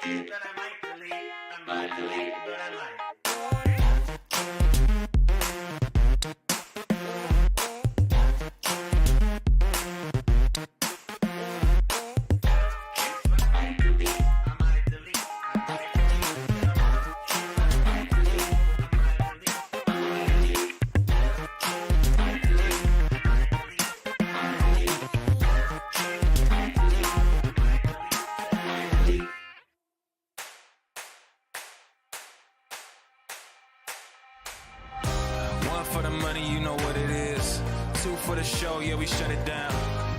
but I might delete. I might delete, but I might. For the money, you know what it is. 2 for the show, yeah, we shut it down.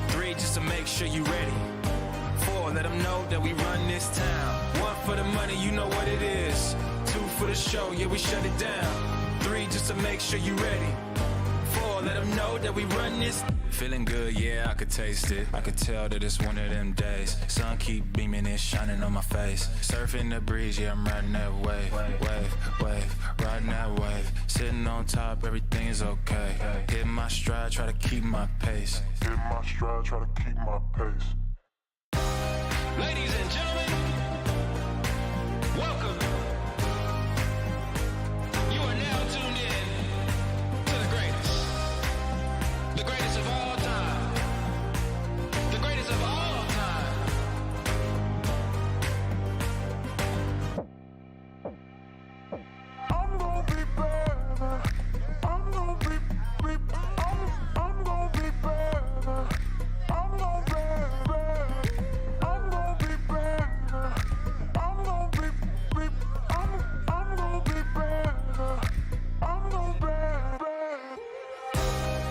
3 just to make sure you ready. 4, let them know that we run this town. 1 for the money, you know what it is. 2 for the show, yeah, we shut it down. 3 just to make sure you ready. 4, let them know that we run this. Feeling good, yeah, I could taste it. I could tell that it's one of them days. Sun keep beaming and shining on my face. Surfing the breeze, yeah, I'm riding that wave. Wave, riding that wave. Sitting on top, everything is okay. Hit my stride, try to keep my pace. Hit my stride, try to keep my pace. Ladies and gentlemen, welcome. You are now tuned in to the greatest. The greatest of all time. The greatest of all time. I'm gonna be better. I'm gonna be I'm gonna be better. I'm gonna be better. I'm gonna be better. I'm gonna be I'm gonna be better. I'm gonna be better.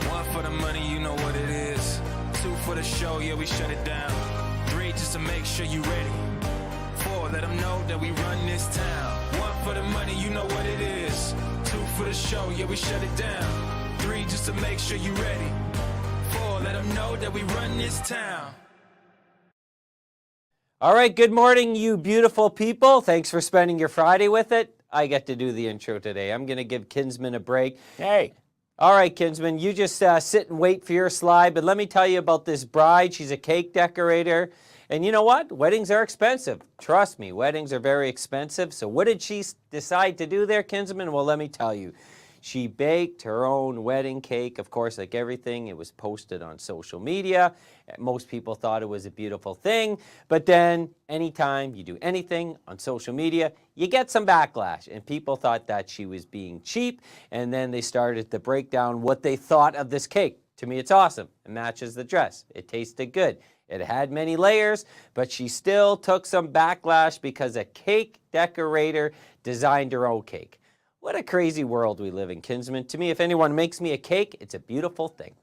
1 for the money, you know what it is. 2 for the show, yeah, we shut it down. 3 just to make sure you ready. 4, let them know that we run this town. 1 for the money, you know what it is. 2 for the show, yeah, we shut it down. 3 just to make sure you ready. 4, let them know that we run this town. All right, good morning, you beautiful people. Thanks for spending your Friday with it. I get to do the intro today. I'm going to give Kinsman a break. Hey. All right, Kinsman, you just sit and wait for your slide, but let me tell you about this bride. She's a cake decorator. And you know what? Weddings are expensive. Trust me, weddings are very expensive. So what did she decide to do there, Kinsman? Well, let me tell you. She baked her own wedding cake. Of course, like everything, it was posted on social media. Most people thought it was a beautiful thing. But then anytime you do anything on social media, you get some backlash. And people thought that she was being cheap. And then they started to break down what they thought of this cake. To me, it's awesome. It matches the dress. It tasted good. It had many layers, but she still took some backlash because a cake decorator designed her own cake. What a crazy world we live in, Kinsman. To me, if anyone makes me a cake, it's a beautiful thing.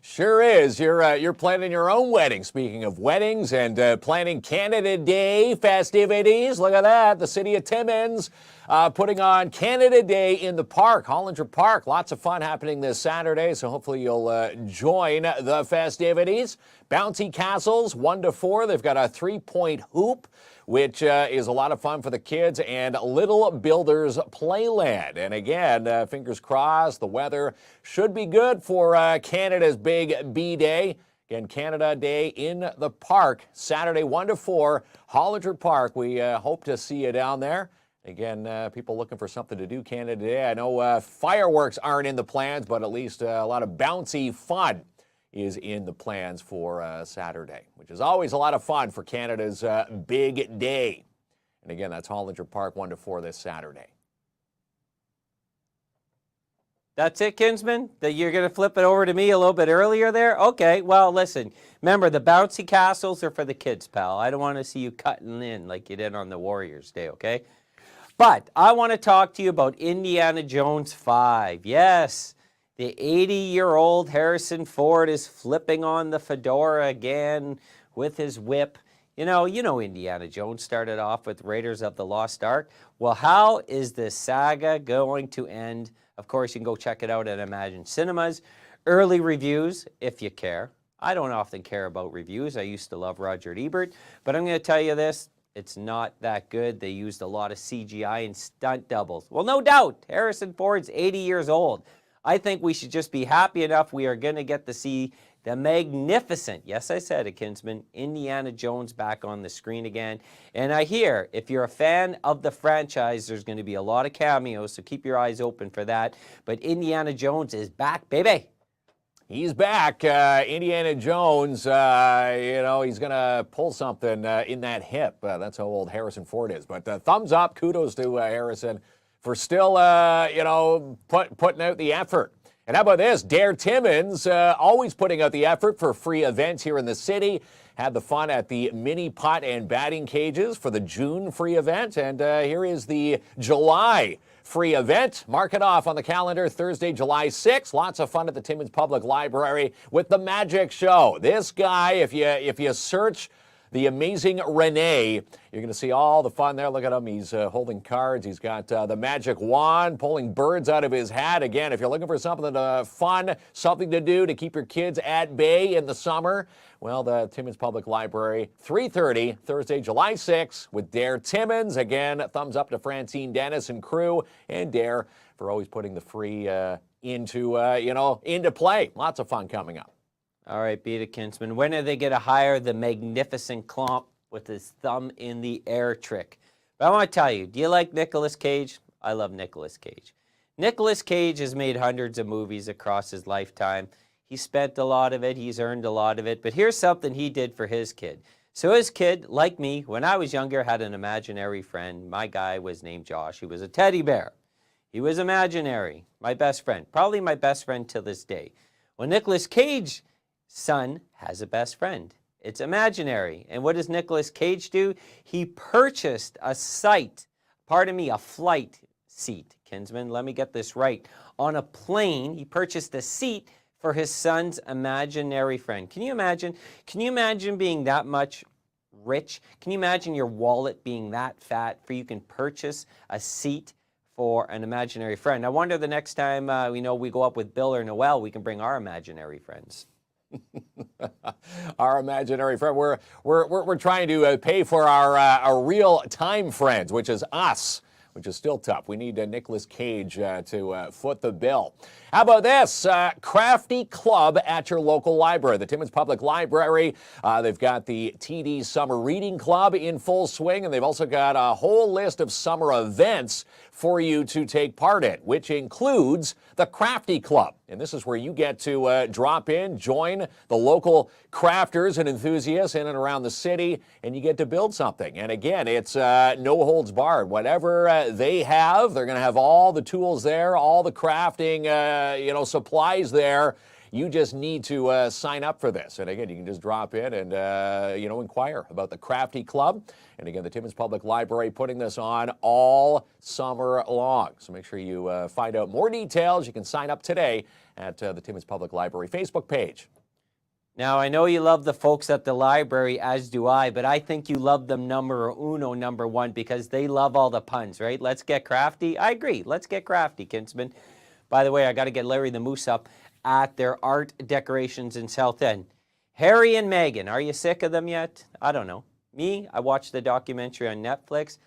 Sure is. You're planning your own wedding. Speaking of weddings and planning Canada Day festivities, look at that. The city of Timmins putting on Canada Day in the park, Hollinger Park. Lots of fun happening this Saturday, so hopefully you'll join the festivities. Bouncy castles, 1 to 4. They've got a 3-point hoop, which is a lot of fun for the kids, and Little Builders Playland. And again, fingers crossed, the weather should be good for Canada's Big B Day. Again, Canada Day in the park, Saturday 1 to 4, Hollinger Park. We hope to see you down there. Again, people looking for something to do Canada Day. I know fireworks aren't in the plans, but at least a lot of bouncy fun is in the plans for Saturday, which is always a lot of fun for Canada's Big Day. And again, that's Hollinger Park 1 to 4 this Saturday. That's it, Kinsman? That you're going to flip it over to me a little bit earlier there? Okay, well, listen. Remember, the bouncy castles are for the kids, pal. I don't want to see you cutting in like you did on the Warriors Day, okay? But I want to talk to you about Indiana Jones 5. Yes, the 80-year-old Harrison Ford is flipping on the fedora again with his whip. You know Indiana Jones started off with Raiders of the Lost Ark. Well, how is this saga going to end? Of course, you can go check it out at Imagine Cinemas. Early reviews, if you care. I don't often care about reviews. I used to love Roger Ebert. But I'm going to tell you this. It's not that good. They used a lot of CGI and stunt doubles. Well, no doubt. Harrison Ford's 80 years old. I think we should just be happy enough we are going to get to see the magnificent, yes, I said it, Kinsman, Indiana Jones back on the screen again. And I hear, if you're a fan of the franchise, there's going to be a lot of cameos, so keep your eyes open for that. But Indiana Jones is back, baby. He's back. Indiana Jones, he's going to pull something in that hip. That's how old Harrison Ford is. But thumbs up, kudos to Harrison for still, putting out the effort. And how about this? Dare Timmons, always putting out the effort for free events here in the city. Had the fun at the mini pot and batting cages for the June free event. And here is the July free event. Mark it off on the calendar, Thursday, July 6th. Lots of fun at the Timmins Public Library with the Magic Show. This guy, if you search the amazing Renee, you're going to see all the fun there. Look at him. He's holding cards. He's got the magic wand, pulling birds out of his hat. Again, if you're looking for something fun, something to do to keep your kids at bay in the summer, well, the Timmins Public Library, 3:30, Thursday, July 6th, with Dare Timmons. Again, thumbs up to Francine Dennis and crew, and Dare for always putting the free into play. Lots of fun coming up. All right, beat it, Kinsman. When are they going to hire the magnificent Klomp with his thumb in the air trick? But I want to tell you, do you like Nicolas Cage? I love Nicolas Cage. Nicolas Cage has made hundreds of movies across his lifetime. He spent a lot of it. He's earned a lot of it. But here's something he did for his kid. So his kid, like me, when I was younger, had an imaginary friend. My guy was named Josh. He was a teddy bear. He was imaginary. My best friend. Probably my best friend to this day. Well, Nicolas Cage son has a best friend. It's imaginary. And what does Nicolas Cage do? He purchased a flight seat, Kinsman, let me get this right. On a plane, he purchased a seat for his son's imaginary friend. Can you imagine? Can you imagine being that much rich? Can you imagine your wallet being that fat for you can purchase a seat for an imaginary friend? I wonder the next time we go up with Bill or Noel, we can bring our imaginary friends. Our imaginary friend. We're trying to pay for our real time friends, which is us, which is still tough. We need Nicolas Cage to foot the bill. How about this? Crafty Club at your local library. The Timmins Public Library, they've got the TD Summer Reading Club in full swing, and they've also got a whole list of summer events for you to take part in, which includes the Crafty Club. And this is where you get to drop in, join the local crafters and enthusiasts in and around the city, and you get to build something. And again, it's no holds barred. Whatever they have, they're going to have all the tools there, all the crafting supplies there. You just need to sign up for this. And again, you can just drop in and, inquire about the Crafty Club. And again, the Timmins Public Library putting this on all summer long. So make sure you find out more details. You can sign up today at the Timmins Public Library Facebook page. Now, I know you love the folks at the library, as do I, but I think you love them number one, because they love all the puns, right? Let's get crafty. I agree. Let's get crafty, Kinsman. By the way, I got to get Larry the Moose up at their art decorations in South End. Harry and Meghan, are you sick of them yet? I don't know. Me, I watched the documentary on Netflix.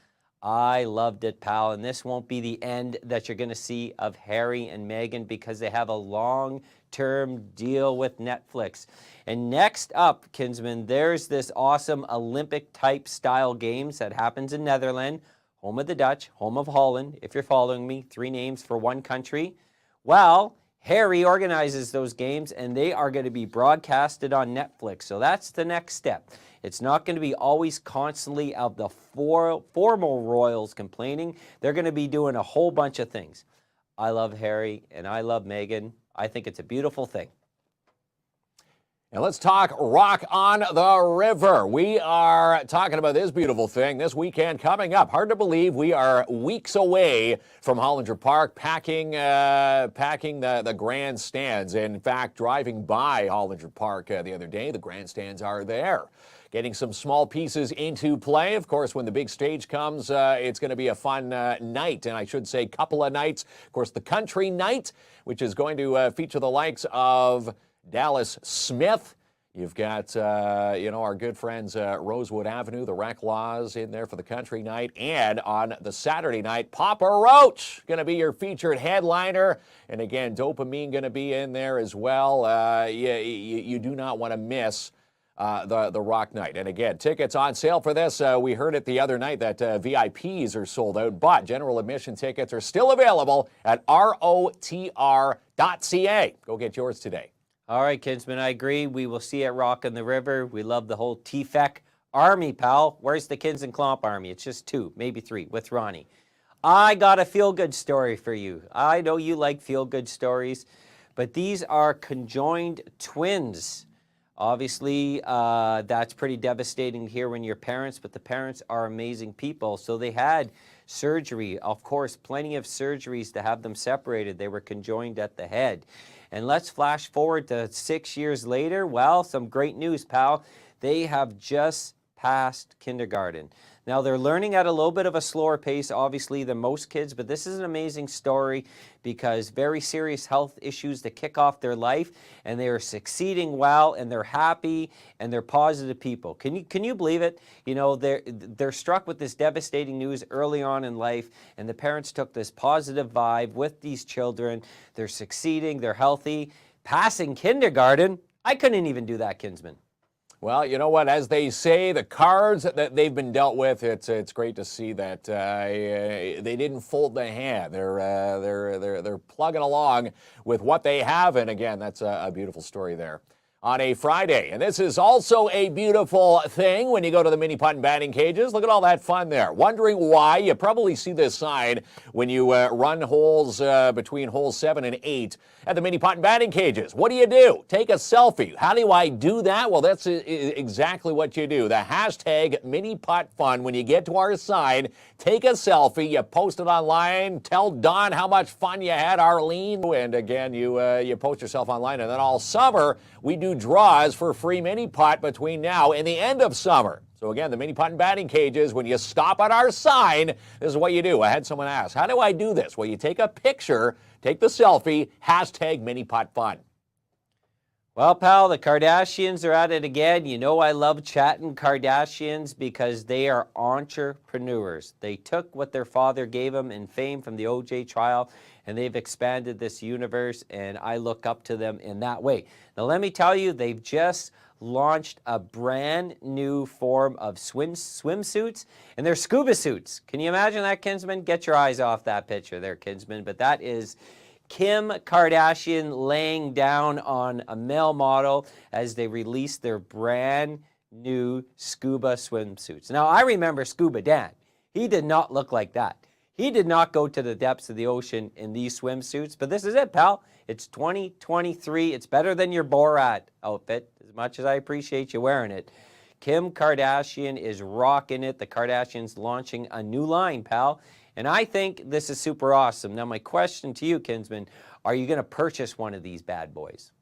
I loved it, pal, and this won't be the end that you're going to see of Harry and Meghan, because they have a long-term deal with Netflix. And next up, Kinsman, there's this awesome Olympic-type style games that happens in Netherlands, home of the Dutch, home of Holland, if you're following me, 3 names for one country. Well, Harry organizes those games, and they are going to be broadcasted on Netflix. So that's the next step. It's not going to be always constantly of the formal royals complaining. They're going to be doing a whole bunch of things. I love Harry, and I love Meghan. I think it's a beautiful thing. And let's talk Rock on the River. We are talking about this beautiful thing this weekend coming up. Hard to believe we are weeks away from Hollinger Park, packing the grandstands. In fact, driving by Hollinger Park the other day, the grandstands are there. Getting some small pieces into play. Of course, when the big stage comes, it's going to be a fun night, and I should say couple of nights. Of course, the country night, which is going to feature the likes of Dallas Smith. You've got, our good friends Rosewood Avenue, the Rec Laws in there for the country night. And on the Saturday night, Papa Roach going to be your featured headliner. And again, Dopamine going to be in there as well. You do not want to miss the rock night. And again, tickets on sale for this. We heard it the other night that VIPs are sold out, but general admission tickets are still available at rotr.ca. Go get yours today. All right, Kinsman, I agree. We will see you at Rock on the River. We love the whole TFEC army, pal. Where's the KINZ and KLOMP army? It's just 2, maybe 3, with Ronnie. I got a feel-good story for you. I know you like feel-good stories, but these are conjoined twins. Obviously, that's pretty devastating to hear when you're parents, but the parents are amazing people. So they had surgery, of course, plenty of surgeries to have them separated. They were conjoined at the head. And let's flash forward to 6 years later. Well, some great news, pal. They have just passed kindergarten. Now, they're learning at a little bit of a slower pace, obviously, than most kids, but this is an amazing story because very serious health issues to kick off their life, and they are succeeding well, and they're happy, and they're positive people. Can you believe it? You know, they're struck with this devastating news early on in life, and the parents took this positive vibe with these children. They're succeeding, they're healthy, passing kindergarten. I couldn't even do that, Kinsman. Well, you know what? As they say, the cards that they've been dealt with, it's great to see that they didn't fold the hand. They're plugging along with what they have, and again, that's a beautiful story there on a Friday. And this is also a beautiful thing when you go to the mini putt and batting cages. Look at all that fun there. Wondering why? You probably see this sign when you run holes between holes 7 and 8 at the mini putt and batting cages. What do? Take a selfie. How do I do that? Well, that's exactly what you do. The hashtag mini putt fun. When you get to our sign, take a selfie. You post it online. Tell Don how much fun you had, Arlene. And again, you post yourself online. And then all summer, we do draws for free mini putt between now and the end of summer. So again, the mini putt and batting cages, when you stop at our sign, this is what you do. I had someone ask, how do I do this? Well, you take a picture, take the selfie, hashtag mini putt fun. Well, pal, the Kardashians are at it again. You know I love chatting Kardashians because they are entrepreneurs. They took what their father gave them in fame from the OJ trial, and they've expanded this universe, and I look up to them in that way. Now, let me tell you, they've just launched a brand new form of swimsuits, and they're scuba suits. Can you imagine that, Kinsman? Get your eyes off that picture there, Kinsman. But that is Kim Kardashian laying down on a male model as they release their brand new scuba swimsuits. Now, I remember Scuba Dan. He did not look like that. He did not go to the depths of the ocean in these swimsuits, but this is it, pal. It's 2023. It's better than your Borat outfit, as much as I appreciate you wearing it. Kim Kardashian is rocking it. The Kardashians launching a new line, pal. And I think this is super awesome. Now, my question to you, Kinsman, are you going to purchase one of these bad boys?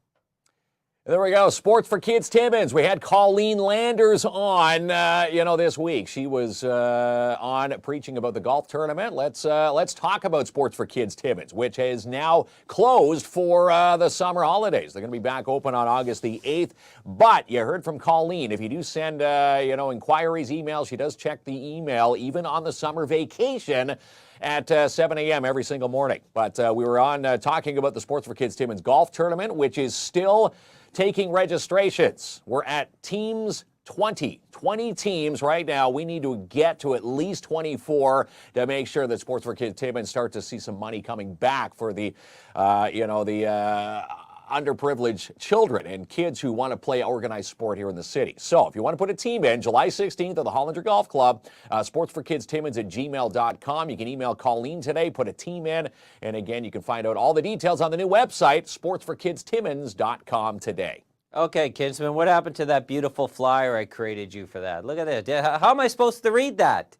There we go. Sports for Kids Timmins. We had Colleen Landers on, this week. She was on preaching about the golf tournament. Let's talk about Sports for Kids Timmins, which is now closed for the summer holidays. They're going to be back open on August the 8th. But you heard from Colleen. If you do send, inquiries, emails, she does check the email even on the summer vacation at 7 a.m. every single morning. But we were on talking about the Sports for Kids Timmins golf tournament, which is still taking registrations. We're at teams 20 teams right now. We need to get to at least 24 to make sure that Sports for Kids Timmins start to see some money coming back for the, underprivileged children and kids who want to play organized sport here in the city. So if you want to put a team in, July 16th at the Hollander Golf Club, sportsforkidstimmins@gmail.com. You can email Colleen today, put a team in, and again, you can find out all the details on the new website, sportsforkidstimmins.com today. Okay, Kinsman, what happened to that beautiful flyer I created you for that? Look at that. How am I supposed to read that?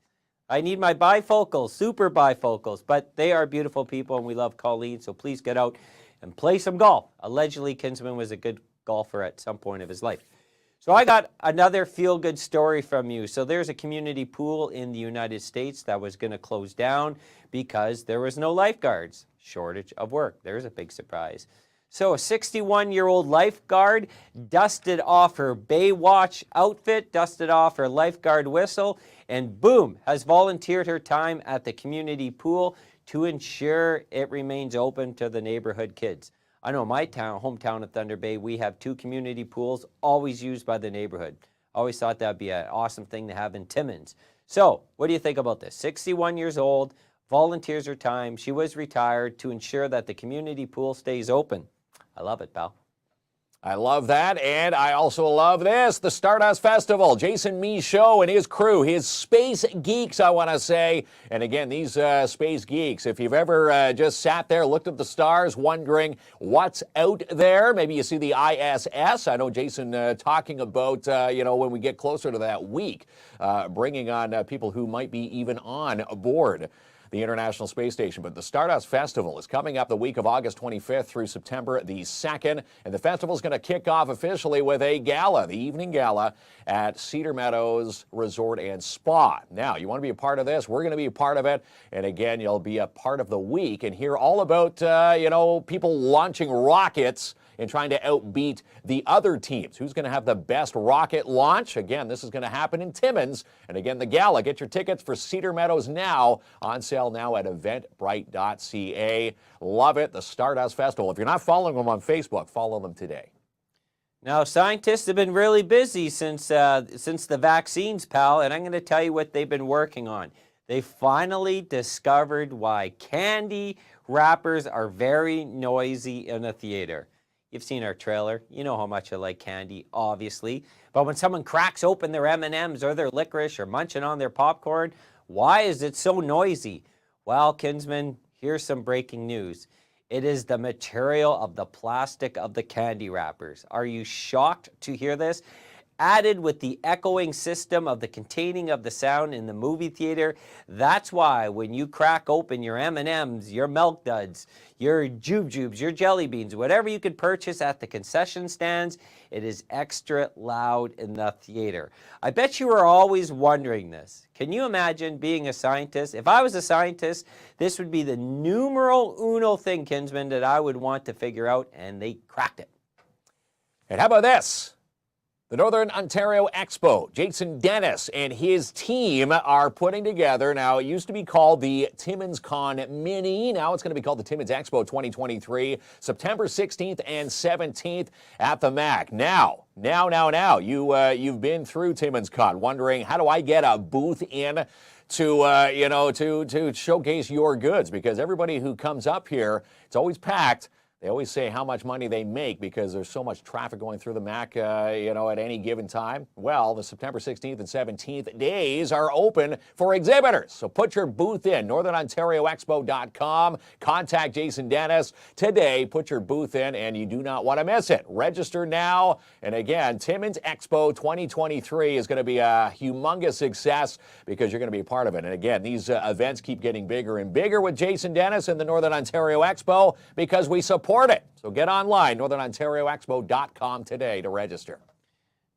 I need my bifocals, super bifocals, but they are beautiful people, and we love Colleen, so please get out and play some golf. Allegedly, Kinsman was a good golfer at some point of his life. So I got another feel-good story from you. So there's a community pool in the United States that was going to close down because there was no lifeguards. Shortage of work. There's a big surprise. So a 61-year-old lifeguard dusted off her Baywatch outfit, dusted off her lifeguard whistle, and boom, has volunteered her time at the community pool to ensure it remains open to the neighborhood kids. I know my hometown of Thunder Bay, we have 2 community pools, always used by the neighborhood. Always thought that'd be an awesome thing to have in Timmins. So, what do you think about this? 61 years old, volunteers her time. She was retired to ensure that the community pool stays open. I love it, pal. I love that, and I also love this, the Stardust Festival. Jason Michaud and his crew, his space geeks, I want to say. And again, these space geeks, if you've ever just sat there, looked at the stars, wondering what's out there, maybe you see the ISS. I know Jason talking about, when we get closer to that week, bringing on people who might be even on board the International Space Station. But the Stardust Festival is coming up the week of August 25th through September the 2nd. And the festival is going to kick off officially with a gala, the evening gala at Cedar Meadows Resort and Spa. Now, you want to be a part of this? We're going to be a part of it. And again, you'll be a part of the week and hear all about, people launching rockets and trying to outbeat the other teams. Who's going to have the best rocket launch? Again, this is going to happen in Timmins. And again, the gala. Get your tickets for Cedar Meadows now. On sale now at eventbrite.ca. Love it. The Stardust Festival. If you're not following them on Facebook, follow them today. Now, scientists have been really busy since the vaccines, pal, and I'm going to tell you what they've been working on. They finally discovered why candy wrappers are very noisy in a theater. You've seen our trailer. You know how much I like candy, obviously. But when someone cracks open their M&Ms or their licorice or munching on their popcorn, why is it so noisy? Well, Kinsman, here's some breaking news. It is the material of the plastic of the candy wrappers. Are you shocked to hear this? Added with the echoing system of the containing of the sound in the movie theater. That's why when you crack open your M&Ms, your Milk Duds, your Jubes, your Jelly Beans, whatever you could purchase at the concession stands, it is extra loud in the theater. I bet you were always wondering this. Can you imagine being a scientist? If I was a scientist, this would be the numero uno thing, Kinsman, that I would want to figure out, and they cracked it. And how about this? The Northern Ontario Expo, Jason Dennis and his team are putting together, now it used to be called the Timmins Con Mini, now it's going to be called the Timmins Expo 2023, September 16th and 17th at the MAC. Now, you've been through Timmins Con, wondering how do I get a booth in to showcase your goods, because everybody who comes up here, it's always packed. They always say how much money they make because there's so much traffic going through the MAC, at any given time. Well, the September 16th and 17th days are open for exhibitors. So put your booth in, northernontarioexpo.com. Contact Jason Dennis today. Put your booth in, and you do not want to miss it. Register now. And again, Timmins Expo 2023 is going to be a humongous success because you're going to be a part of it. And again, these events keep getting bigger and bigger with Jason Dennis and the Northern Ontario Expo because we support it. So get online, northernontarioexpo.com today to register.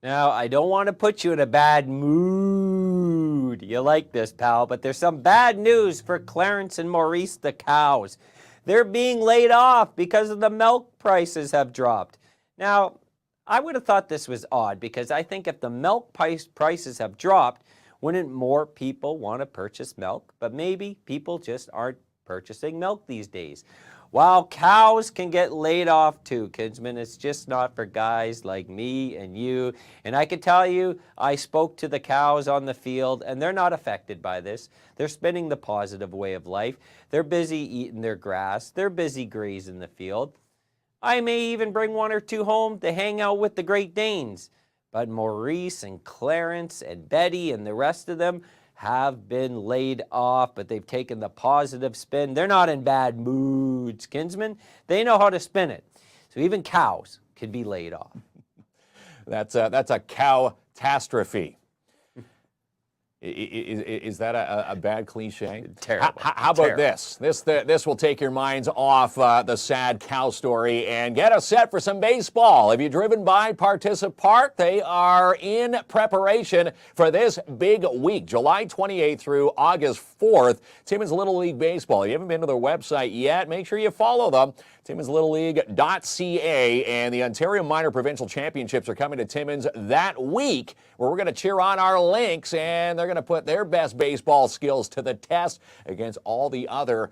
Now, I don't want to put you in a bad mood. You like this, pal, but there's some bad news for Clarence and Maurice the cows. They're being laid off because of the milk prices have dropped. Now, I would have thought this was odd because I think if the milk prices have dropped, wouldn't more people want to purchase milk? But maybe people just aren't purchasing milk these days. While cows can get laid off too, Kinsman, it's just not for guys like me and you. And I can tell you, I spoke to the cows on the field, and they're not affected by this. They're spinning the positive way of life. They're busy eating their grass. They're busy grazing the field. I may even bring 1 or 2 home to hang out with the Great Danes. But Maurice and Clarence and Betty and the rest of them have been laid off, but they've taken the positive spin. They're not in bad moods, Kinsman. They know how to spin it. So even cows could be laid off. That's a cow-tastrophe. Is that a bad cliche? Terrible. How about this? This will take your minds off the sad cow story and get us set for some baseball. Have you driven by Participe Park? They are in preparation for this big week, July 28th through August 4th. Timmins Little League Baseball. If you haven't been to their website yet, make sure you follow them. TimminsLittleLeague.ca, and the Ontario Minor Provincial Championships are coming to Timmins that week, where we're going to cheer on our Lynx, and they're going to put their best baseball skills to the test against all the other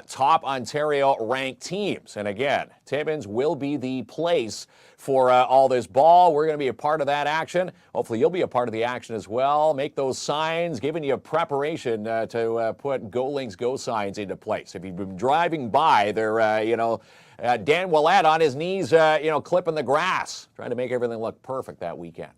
top Ontario-ranked teams. And again, Timmins will be the place for all this ball. We're going to be a part of that action. Hopefully you'll be a part of the action as well. Make those signs, giving you preparation to put Go Lynx Go signs into place. If you've been driving by, they're, Dan Willett on his knees, clipping the grass, trying to make everything look perfect that weekend.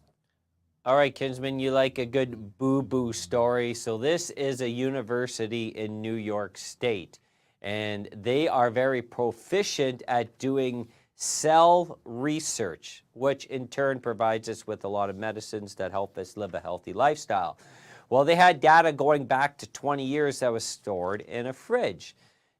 All right, Kinsman, you like a good boo-boo story. So this is a university in New York State, and they are very proficient at doing cell research, which in turn provides us with a lot of medicines that help us live a healthy lifestyle. Well, they had data going back to 20 years that was stored in a fridge.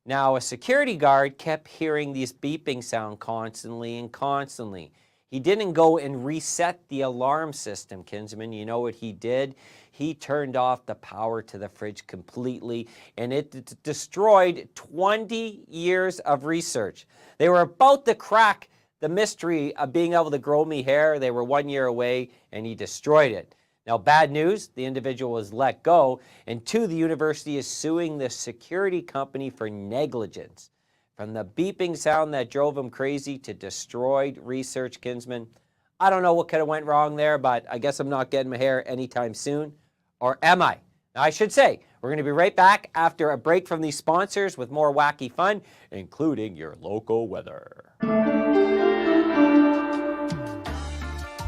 Now, a security guard kept hearing these beeping sound constantly and constantly. He didn't go and reset the alarm system, Kinsman. You know what he did? He turned off the power to the fridge completely, and it destroyed 20 years of research. They were about to crack the mystery of being able to grow me hair. They were 1 year away, and he destroyed it. Now, bad news, the individual was let go, and two, the university is suing the security company for negligence. From the beeping sound that drove him crazy to destroyed research, Kinsman. I don't know what could have went wrong there, but I guess I'm not getting my hair anytime soon. Or am I? Now, I should say, we're going to be right back after a break from these sponsors with more wacky fun, including your local weather.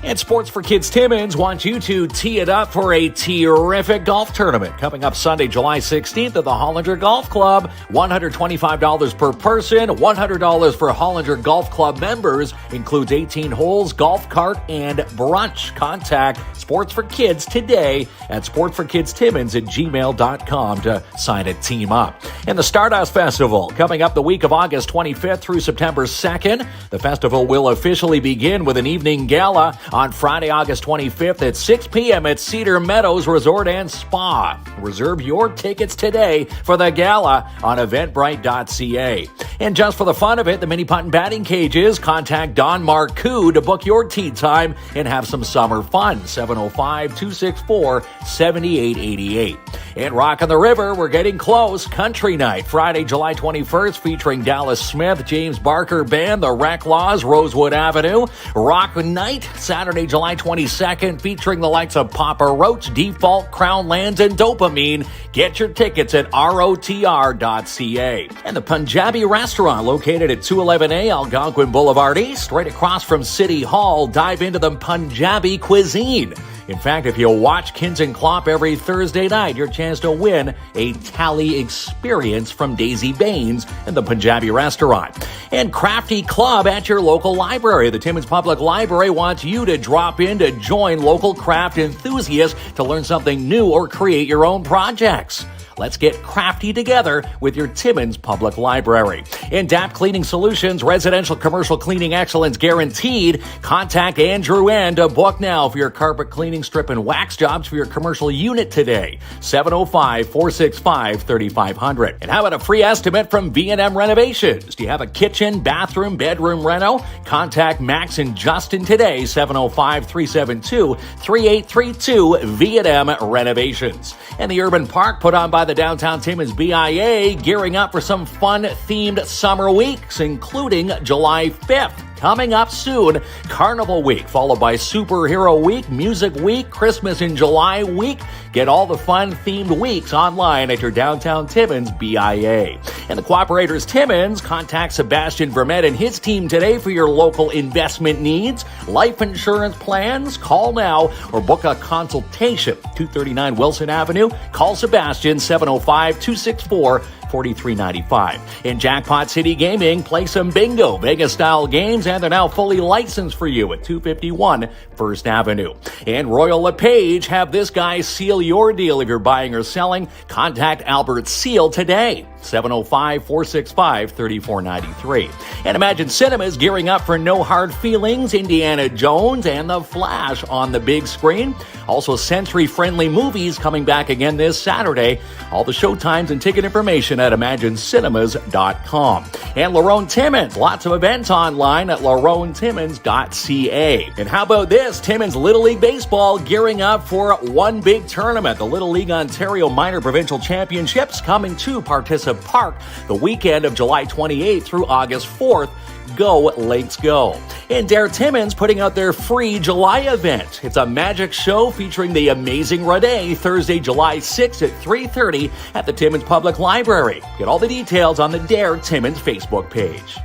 And Sports for Kids Timmins wants you to tee it up for a terrific golf tournament coming up Sunday, July 16th at the Hollinger Golf Club. $125 per person, $100 for Hollinger Golf Club members. Includes 18 holes, golf cart, and brunch. Contact Sports for Kids today at sportsforkidstimmins@gmail.com to sign a team up. And the Stardust Festival coming up the week of August 25th through September 2nd. The festival will officially begin with an evening gala on Friday, August 25th at 6 p.m. at Cedar Meadows Resort and Spa. Reserve your tickets today for the gala on eventbrite.ca. And just for the fun of it, the mini putt and batting cages, contact Don Marcoux to book your tee time and have some summer fun. 705-264-7888. And Rock on the River, we're getting close. Country Night, Friday, July 21st, featuring Dallas Smith, James Barker Band, the Reclaws, Rosewood Avenue. Rock Night, Saturday, July 22nd, featuring the likes of Papa Roach, Default, Crown Lands, and Dopamine. Get your tickets at rotr.ca. And the Punjabi restaurant, located at 211A Algonquin Boulevard East, right across from City Hall. Dive into the Punjabi cuisine. In fact, if you watch KINZ and KLOMP every Thursday night, your chance to win a tally experience from Daisy Baines and the Punjabi restaurant. And Crafty Club at your local library. The Timmins Public Library wants you to drop in to join local craft enthusiasts to learn something new or create your own projects. Let's get crafty together with your Timmins Public Library. In DAP Cleaning Solutions, residential commercial cleaning excellence guaranteed. Contact Andrew N to book now for your carpet cleaning, strip, and wax jobs for your commercial unit today. 705-465-3500. And how about a free estimate from V&M Renovations? Do you have a kitchen, bathroom, bedroom reno? Contact Max and Justin today. 705-372-3832. V&M Renovations. And the Urban Park put on by the Downtown Timmins BIA, gearing up for some fun-themed summer weeks, including July 5th. Coming up soon, Carnival Week, followed by Superhero Week, Music Week, Christmas in July Week. Get all the fun-themed weeks online at your Downtown Timmins BIA. And the Cooperators Timmins, contact Sebastian Vermette and his team today for your local investment needs, life insurance plans. Call now or book a consultation. 239 Wilson Avenue. Call Sebastian, 705-264 $43.95. In Jackpot City Gaming, play some bingo, Vegas-style games, and they're now fully licensed for you at 251 First Avenue. And Royal LePage, have this guy seal your deal if you're buying or selling. Contact Albert Seal today. 705-465-3493. And Imagine Cinemas gearing up for No Hard Feelings, Indiana Jones, and The Flash on the big screen. Also, sensory-friendly movies coming back again this Saturday. All the showtimes and ticket information at ImagineCinemas.com. And Lerone Timmons, lots of events online at LeroneTimmons.ca. And how about this? Timmons Little League Baseball gearing up for one big tournament. The Little League Ontario Minor Provincial Championships coming to Participa Park the weekend of July 28th through August 4th. Go, Lakes, go. And Dare Timmons putting out their free July event. It's a magic show featuring the amazing Rade Thursday, July 6th at 3:30 at the Timmins Public Library. Get all the details on the Dare Timmons Facebook page.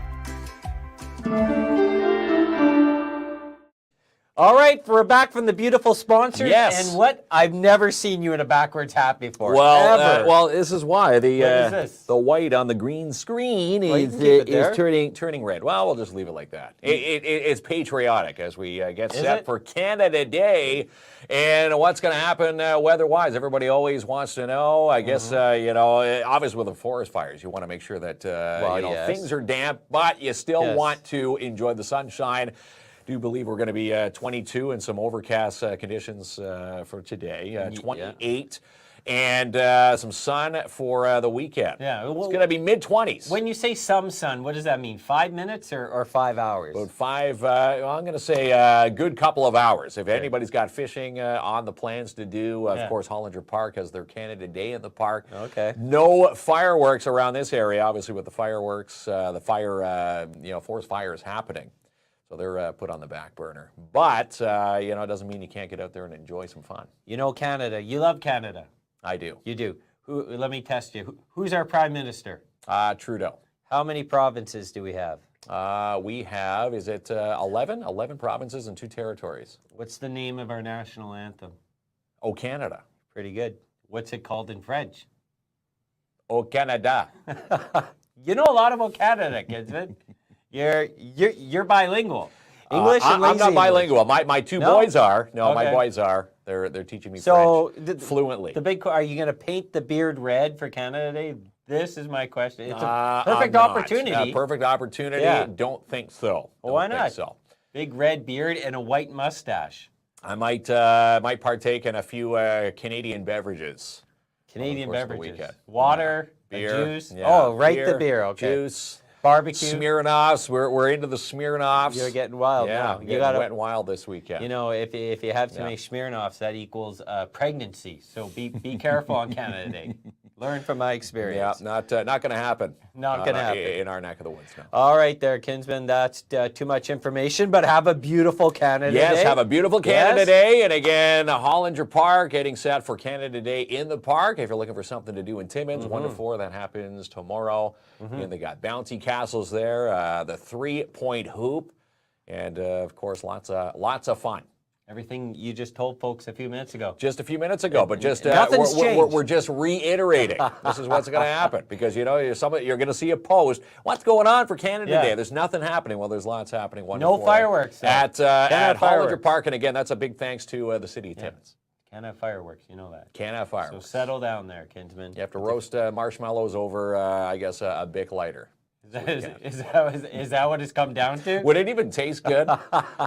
All right, we're back from the beautiful sponsors. Yes. And what? I've never seen you in a backwards hat before. Well, ever. this is why the What is this? the white on the green screen Well, you is can keep it there. turning red. Well, we'll just leave it like that. It's patriotic as we get Is set it? for Canada Day. And what's going to happen weather-wise? Everybody always wants to know. I guess, obviously with the forest fires, you want to make sure that yes. things are damp, but you still Yes. want to enjoy the sunshine. Do believe we're going to be 22 and some overcast conditions for today, 28, and some sun for the weekend. Yeah, well, it's going to be mid-20s. When you say some sun, what does that mean? 5 minutes or 5 hours? About I'm going to say a good couple of hours. If anybody's got fishing on the plans to do, of course, Hollinger Park has their Canada Day in the park. Okay. No fireworks around this area, obviously, with the fireworks, forest fires happening. So they're put on the back burner. But, it doesn't mean you can't get out there and enjoy some fun. You know Canada. You love Canada. I do. You do. Let me test you. Who's our Prime Minister? Trudeau. How many provinces do we have? We have, 11? 11 provinces and 2 territories. What's the name of our national anthem? Oh, Canada. Pretty good. What's it called in French? Oh, Canada. You know a lot about Canada, Kinsman. You're bilingual. English and I'm lazy not English. bilingual. My two boys are. No, my Okay. boys are. They're teaching me So French fluently. Are you going to paint the beard red for Canada Day? This is my question. It's a I'm perfect not. opportunity. Perfect opportunity. Yeah. Don't think so. Well, why Don't not? think so. Big red beard and a white mustache. I might partake in a few Canadian beverages. Canadian course of the beverages. weekend. Water, a Beer. juice. Yeah, Oh, right, the beer. Okay. Juice. Barbecue. Smirnoffs. We're into the Smirnoffs. You're getting wild Yeah, now. getting wet and wild this weekend. You know, if you have too many Smirnoffs, that equals pregnancy. So be careful on Canada Day. Learn from my yeah, experience. not going to happen. Not gonna happen. In our neck of the woods. No. All right there, Kinsman. That's too much information, but have a beautiful Canada Day. Yes, have a beautiful Canada Yes. Day. And again, Hollinger Park getting set for Canada Day in the park. If you're looking for something to do in Timmins, 1 to 4, that happens tomorrow. And they got bouncy castles there, the 3-point hoop, and of course, lots of fun. Everything you just told folks a few minutes ago. Just a few minutes ago, but just Nothing's changed. we're just reiterating. This is what's going to happen because you're going to see a post. What's going on for Canada Day? There's nothing happening. Well, there's lots happening. 1 to 4 No fireworks. at Hollinger fireworks. Park, and again, that's a big thanks to the city of Timmins. Can't have fireworks, you know that. Can't have So fireworks. settle down there, Kinsman. You have to roast marshmallows over, I guess, a Bic lighter. Is that what it's come down to? Would it even taste good?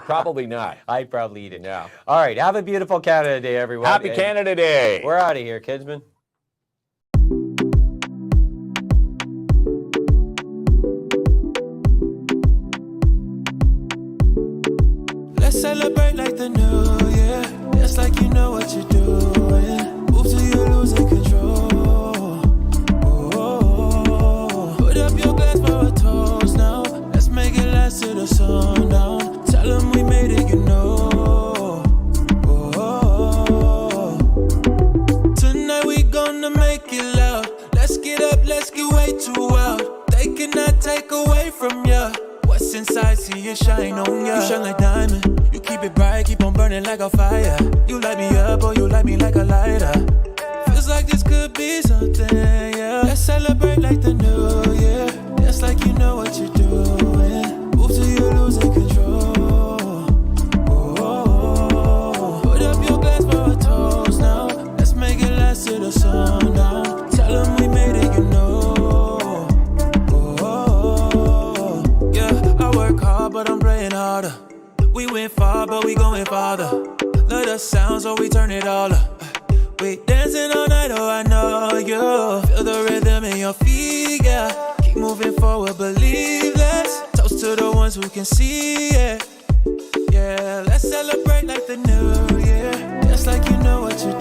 Probably not. I'd probably eat it. Yeah. All right. Have a beautiful Canada Day, everyone. Happy And Canada Day. We're out of here, Kinsman. Let's celebrate like the new year. Just like you know what you're doing. Move till you're losing control. Oh, put up your glass for a toast now. Let's make it last till the sundown. Tell them we made it, you know. Oh, tonight we gonna make it loud. Let's get up, let's get way too wild. They cannot take away from ya. What's inside, see it shine on ya. You shine like diamond. You keep it bright, keep on burning like a fire. You light me up, or you light me like a lighter. Feels like this could be something, yeah. Let's celebrate like the new year. Just like you know what you're doing. Move till you're losing control. Oh, put up your glass for a toast now. Let's make it last to the sun now. Tell them we made it, you know. Oh, yeah, I work hard, but I'm praying harder. We went far, but we going farther. Love the sound, so we turn it all up. We dancing all night, oh I know you. Feel the rhythm in your feet, yeah. Keep moving forward, believe this. Toast to the ones who can see it. Yeah, let's celebrate like the new year. Just like you know what you're